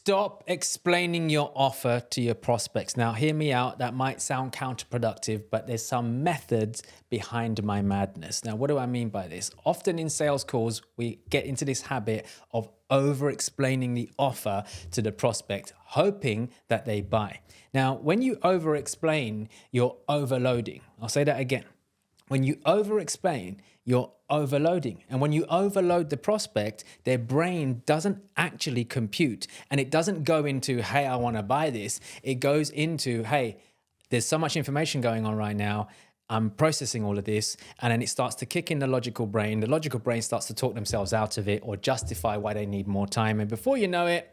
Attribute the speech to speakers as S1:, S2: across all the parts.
S1: Stop explaining your offer to your prospects. Now, hear me out. That might sound counterproductive, but there's some methods behind my madness. Now, what do I mean by this? Often in sales calls, we get into this habit of over-explaining the offer to the prospect, hoping that they buy. Now, when you over-explain, you're overloading. I'll say that again. When you over-explain, you're overloading. And when you overload the prospect, their brain doesn't actually compute. And it doesn't go into, hey, I want to buy this. It goes into, hey, there's so much information going on right now. I'm processing all of this. And then it starts to kick in the logical brain. The logical brain starts to talk themselves out of it or justify why they need more time. And before you know it,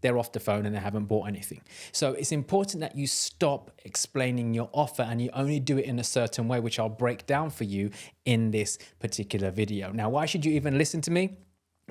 S1: they're off the phone and they haven't bought anything. So it's important that you stop explaining your offer and you only do it in a certain way, which I'll break down for you in this particular video. Now, why should you even listen to me?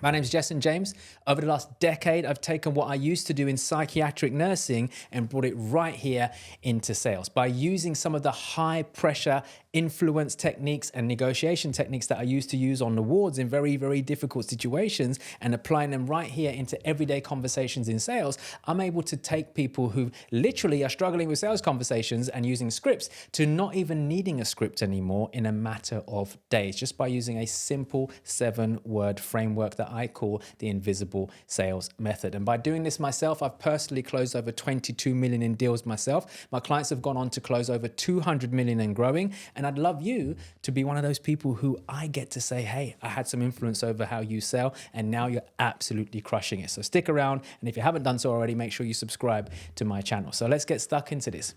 S1: My name is Jason James. Over the last decade, I've taken what I used to do in psychiatric nursing and brought it right here into sales by using some of the high pressure influence techniques and negotiation techniques that I used to use on the wards in very, very difficult situations and applying them right here into everyday conversations in sales. I'm able to take people who literally are struggling with sales conversations and using scripts to not even needing a script anymore in a matter of days, just by using a simple 7-word framework that I call the invisible sales method. And by doing this myself, I've personally closed over 22 million in deals myself. My clients have gone on to close over 200 million and growing. And I'd love you to be one of those people who I get to say, hey, I had some influence over how you sell and now you're absolutely crushing it. So stick around. And if you haven't done so already, make sure you subscribe to my channel. So let's get stuck into this.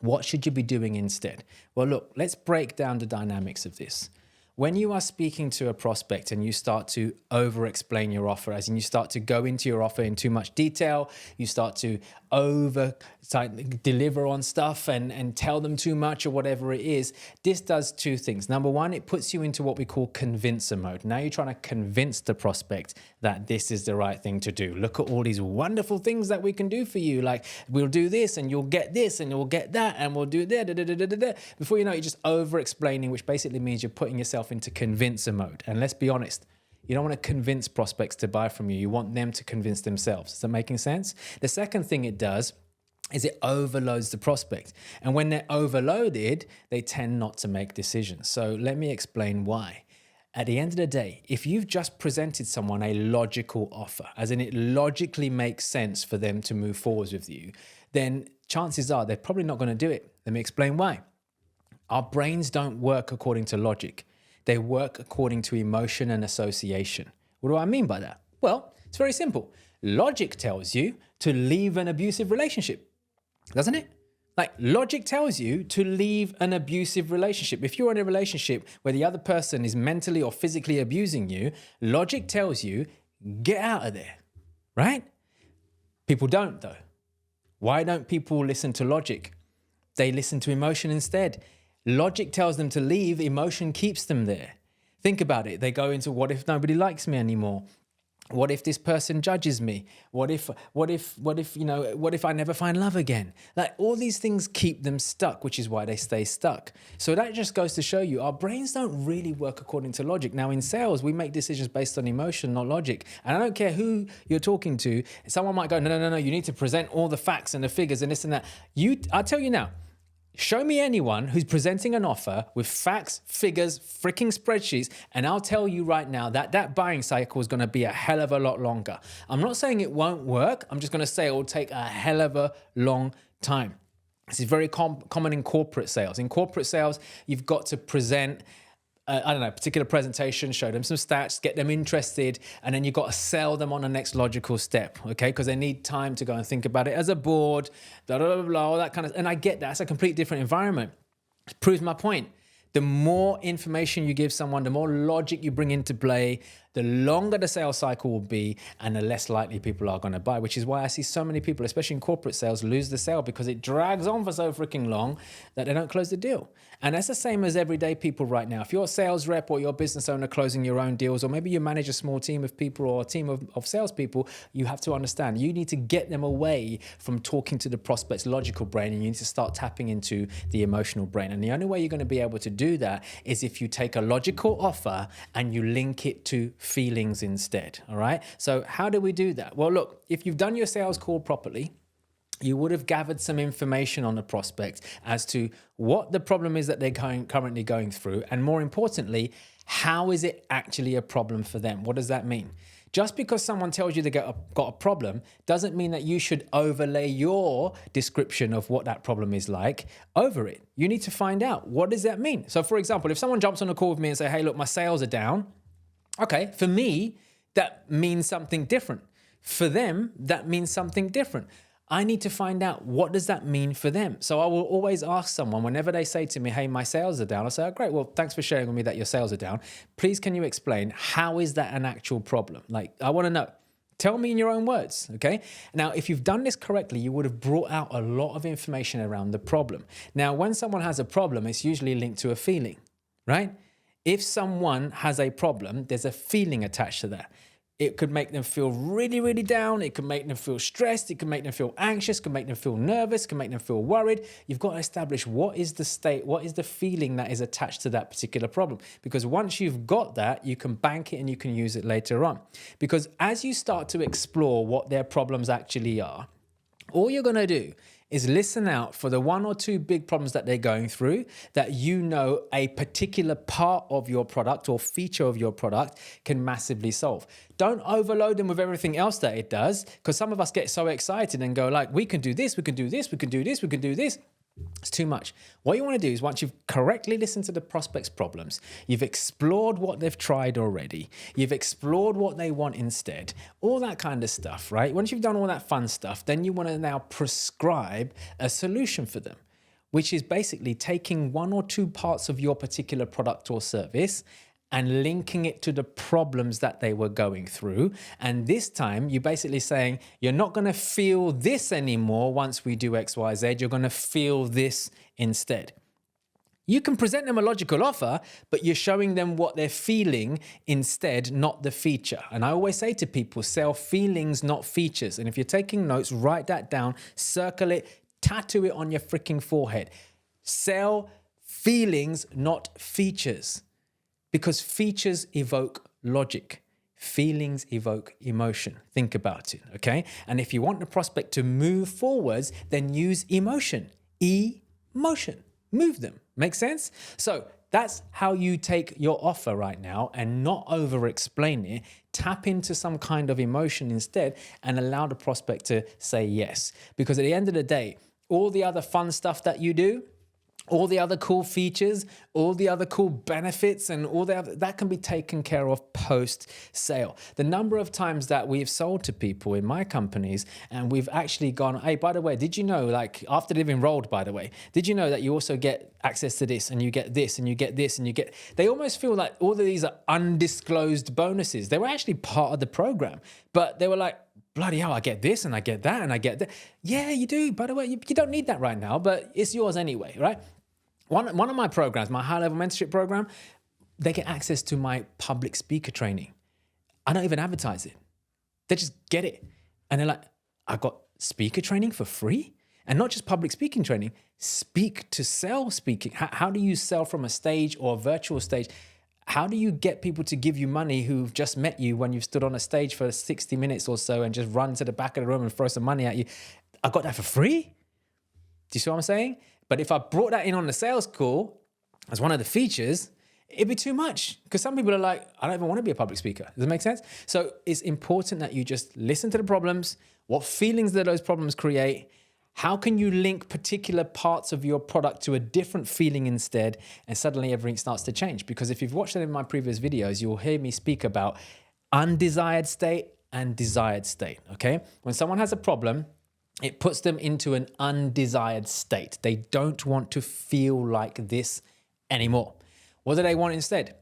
S1: What should you be doing instead? Well, look, let's break down the dynamics of this. When you are speaking to a prospect and you start to over-explain your offer, as in you start to go into your offer in too much detail, you start to deliver on stuff and tell them too much or whatever it is, this does two things. Number one, it puts you into what we call convincer mode. Now you're trying to convince the prospect that this is the right thing to do. Look at all these wonderful things that we can do for you. Like, we'll do this and you'll get this and you'll get that and we'll do that. Before you know it, you're just over-explaining, which basically means you're putting yourself into convincer mode. And let's be honest, you don't want to convince prospects to buy from you. You want them to convince themselves. Is that making sense? The second thing it does is it overloads the prospect. And when they're overloaded, they tend not to make decisions. So let me explain why. At the end of the day, if you've just presented someone a logical offer, as in it logically makes sense for them to move forwards with you, then chances are they're probably not going to do it. Let me explain why. Our brains don't work according to logic. They work according to emotion and association. What do I mean by that? Well, it's very simple. Logic tells you to leave an abusive relationship, doesn't it? Like, logic tells you to leave an abusive relationship. If you're in a relationship where the other person is mentally or physically abusing you, logic tells you, get out of there, right? People don't, though. Why don't people listen to logic? They listen to emotion instead. Logic tells them to leave, emotion keeps them there. Think about it. They go into, what if nobody likes me anymore? What if this person judges me? What if I never find love again? Like, all these things keep them stuck, which is why they stay stuck. So that just goes to show you our brains don't really work according to logic. Now in sales, we make decisions based on emotion, not logic. And I don't care who you're talking to. Someone might go, no, you need to present all the facts and the figures and this and that. I'll tell you now, show me anyone who's presenting an offer with facts, figures, freaking spreadsheets, and I'll tell you right now that that buying cycle is going to be a hell of a lot longer. I'm not saying it won't work. I'm just going to say it will take a hell of a long time. This is very common in corporate sales. In corporate sales, you've got to present a particular presentation, show them some stats, get them interested, and then you've got to sell them on the next logical step, okay? Because they need time to go and think about it as a board, all that kind of, and I get that. It's a completely different environment. It proves my point. The more information you give someone, the more logic you bring into play, the longer the sales cycle will be and the less likely people are going to buy, which is why I see so many people, especially in corporate sales, lose the sale because it drags on for so freaking long that they don't close the deal. And that's the same as everyday people right now. If you're a sales rep or you're a business owner closing your own deals, or maybe you manage a small team of people or a team of salespeople, you have to understand you need to get them away from talking to the prospect's logical brain and you need to start tapping into the emotional brain. And the only way you're going to be able to do that is if you take a logical offer and you link it to feelings instead. All right. So how do we do that? Well, look, if you've done your sales call properly, you would have gathered some information on the prospect as to what the problem is that they're currently going through. And more importantly, how is it actually a problem for them? What does that mean? Just because someone tells you they got a problem doesn't mean that you should overlay your description of what that problem is like over it. You need to find out, what does that mean? So for example, if someone jumps on a call with me and say, hey, look, my sales are down. Okay, for me, that means something different. For them, that means something different. I need to find out, what does that mean for them? So I will always ask someone whenever they say to me, hey, my sales are down. I say, oh, great. Well, thanks for sharing with me that your sales are down. Please, can you explain, how is that an actual problem? Like, I want to know. Tell me in your own words, okay? Now, if you've done this correctly, you would have brought out a lot of information around the problem. Now, when someone has a problem, it's usually linked to a feeling, right? If someone has a problem, there's a feeling attached to that. It could make them feel really, really down. It could make them feel stressed. It could make them feel anxious. It could make them feel nervous. It could make them feel worried. You've got to establish, what is the state, what is the feeling that is attached to that particular problem? Because once you've got that, you can bank it and you can use it later on. Because as you start to explore what their problems actually are, all you're going to do is listen out for the one or two big problems that they're going through that you know a particular part of your product or feature of your product can massively solve. Don't overload them with everything else that it does, because some of us get so excited and go like, we can do this, we can do this, we can do this, we can do this. It's too much. What you want to do is, once you've correctly listened to the prospect's problems, you've explored what they've tried already, you've explored what they want instead, all that kind of stuff, right? Once you've done all that fun stuff, then you want to now prescribe a solution for them, which is basically taking one or two parts of your particular product or service and linking it to the problems that they were going through. And this time you're basically saying, you're not going to feel this anymore once we do X, Y, Z. You're going to feel this instead. You can present them a logical offer, but you're showing them what they're feeling instead, not the feature. And I always say to people, sell feelings, not features. And if you're taking notes, write that down, circle it, tattoo it on your freaking forehead. Sell feelings, not features. Because features evoke logic. Feelings evoke emotion. Think about it, okay? And if you want the prospect to move forwards, then use emotion. Emotion. Move them. Make sense? So that's how you take your offer right now and not over-explain it. Tap into some kind of emotion instead and allow the prospect to say yes. Because at the end of the day, all the other fun stuff that you do, all the other cool features, all the other cool benefits, and all the other, that can be taken care of post-sale. The number of times that we've sold to people in my companies and we've actually gone, hey, by the way, did you know, like after they've enrolled, by the way, did you know that you also get access to this and you get this and you get this and you get, they almost feel like all of these are undisclosed bonuses. They were actually part of the program, but they were like, bloody hell, I get this and I get that and I get that. Yeah, you do. By the way, you don't need that right now, but it's yours anyway, right? One of my programs, my high-level mentorship program, they get access to my public speaker training. I don't even advertise it. They just get it. And they're like, I got speaker training for free? And not just public speaking training, speak to sell speaking. How do you sell from a stage or a virtual stage? How do you get people to give you money who've just met you when you've stood on a stage for 60 minutes or so and just run to the back of the room and throw some money at you? I got that for free? Do you see what I'm saying? But if I brought that in on the sales call as one of the features, it'd be too much, because some people are like, I don't even want to be a public speaker. Does that make sense? So it's important that you just listen to the problems, what feelings do those problems create, how can you link particular parts of your product to a different feeling instead, and suddenly everything starts to change. Because if you've watched any of my previous videos, you'll hear me speak about undesired state and desired state, okay? When someone has a problem, it puts them into an undesired state. They don't want to feel like this anymore. What do they want instead?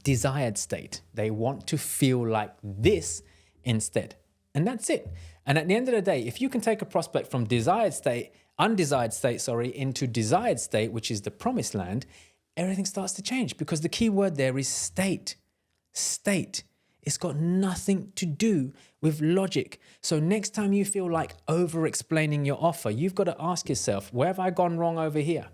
S1: Desired state. They want to feel like this instead. And that's it. And at the end of the day, if you can take a prospect from undesired state, into desired state, which is the promised land, everything starts to change, because the key word there is state. State. It's got nothing to do with logic. So next time you feel like over-explaining your offer, you've got to ask yourself, where have I gone wrong over here?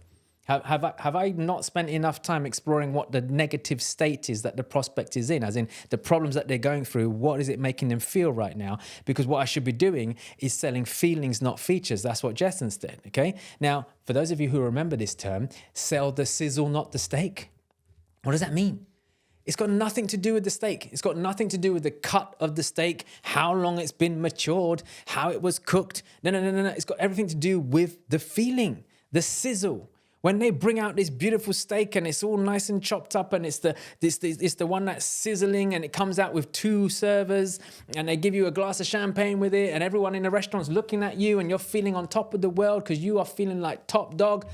S1: Have I not spent enough time exploring what the negative state is that the prospect is in, as in the problems that they're going through? What is it making them feel right now? Because what I should be doing is selling feelings, not features. That's what Jessens did, okay? Now, for those of you who remember this term, sell the sizzle, not the steak. What does that mean? It's got nothing to do with the steak. It's got nothing to do with the cut of the steak, how long it's been matured, how it was cooked. No. It's got everything to do with the feeling, the sizzle. When they bring out this beautiful steak and it's all nice and chopped up and it's the one that's sizzling and it comes out with 2 servers and they give you a glass of champagne with it and everyone in the restaurant's looking at you and you're feeling on top of the world because you are feeling like top dog.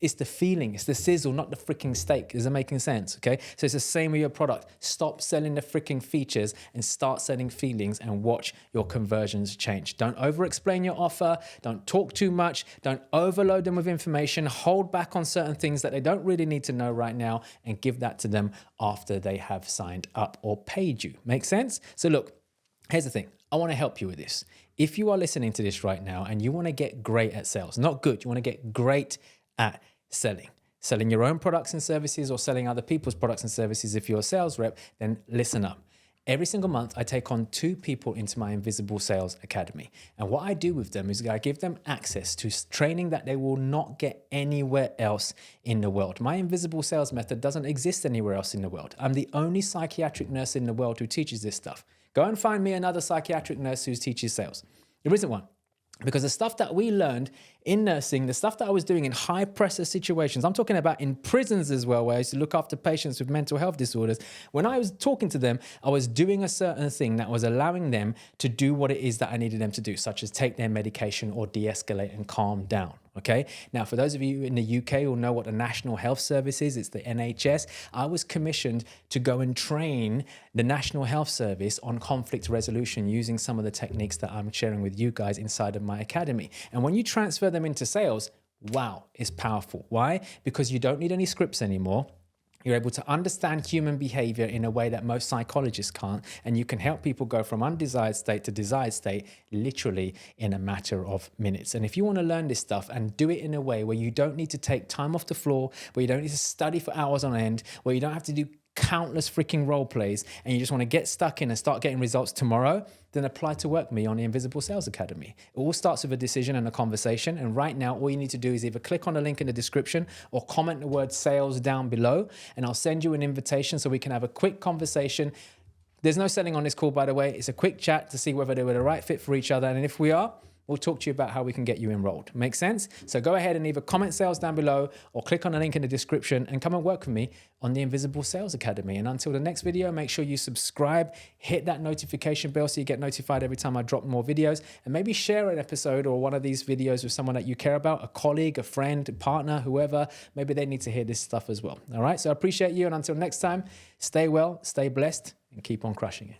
S1: It's the feeling, it's the sizzle, not the freaking steak. Is that making sense? Okay. So it's the same with your product. Stop selling the freaking features and start selling feelings and watch your conversions change. Don't over-explain your offer. Don't talk too much. Don't overload them with information. Hold back on certain things that they don't really need to know right now and give that to them after they have signed up or paid you. Make sense? So look, here's the thing. I want to help you with this. If you are listening to this right now and you want to get great at sales, not good, you want to get great at selling your own products and services or selling other people's products and services. If you're a sales rep, then listen up. Every single month, I take on 2 people into my Invisible Sales Academy. And what I do with them is I give them access to training that they will not get anywhere else in the world. My Invisible Sales method doesn't exist anywhere else in the world. I'm the only psychiatric nurse in the world who teaches this stuff. Go and find me another psychiatric nurse who teaches sales. There isn't one. Because the stuff that we learned in nursing, the stuff that I was doing in high pressure situations, I'm talking about in prisons as well, where I used to look after patients with mental health disorders. When I was talking to them, I was doing a certain thing that was allowing them to do what it is that I needed them to do, such as take their medication or de-escalate and calm down. Okay. Now, for those of you in the UK who know what the National Health Service is, it's the NHS. I was commissioned to go and train the National Health Service on conflict resolution using some of the techniques that I'm sharing with you guys inside of my academy. And when you transfer them into sales, wow, it's powerful. Why? Because you don't need any scripts anymore. You're able to understand human behavior in a way that most psychologists can't, and you can help people go from undesired state to desired state literally in a matter of minutes. And if you want to learn this stuff and do it in a way where you don't need to take time off the floor, where you don't need to study for hours on end, where you don't have to do countless freaking role plays and you just want to get stuck in and start getting results tomorrow, then apply to work with me on the Invisible Sales Academy. It all starts with a decision and a conversation. And right now, all you need to do is either click on the link in the description or comment the word sales down below, and I'll send you an invitation so we can have a quick conversation. There's no selling on this call, by the way. It's a quick chat to see whether they were the right fit for each other. And if we are, we'll talk to you about how we can get you enrolled. Make sense? So go ahead and either comment sales down below or click on the link in the description and come and work with me on the Invisible Sales Academy. And until the next video, make sure you subscribe, hit that notification bell so you get notified every time I drop more videos, and maybe share an episode or one of these videos with someone that you care about, a colleague, a friend, a partner, whoever. Maybe they need to hear this stuff as well. All right. So I appreciate you. And until next time, stay well, stay blessed, and keep on crushing it.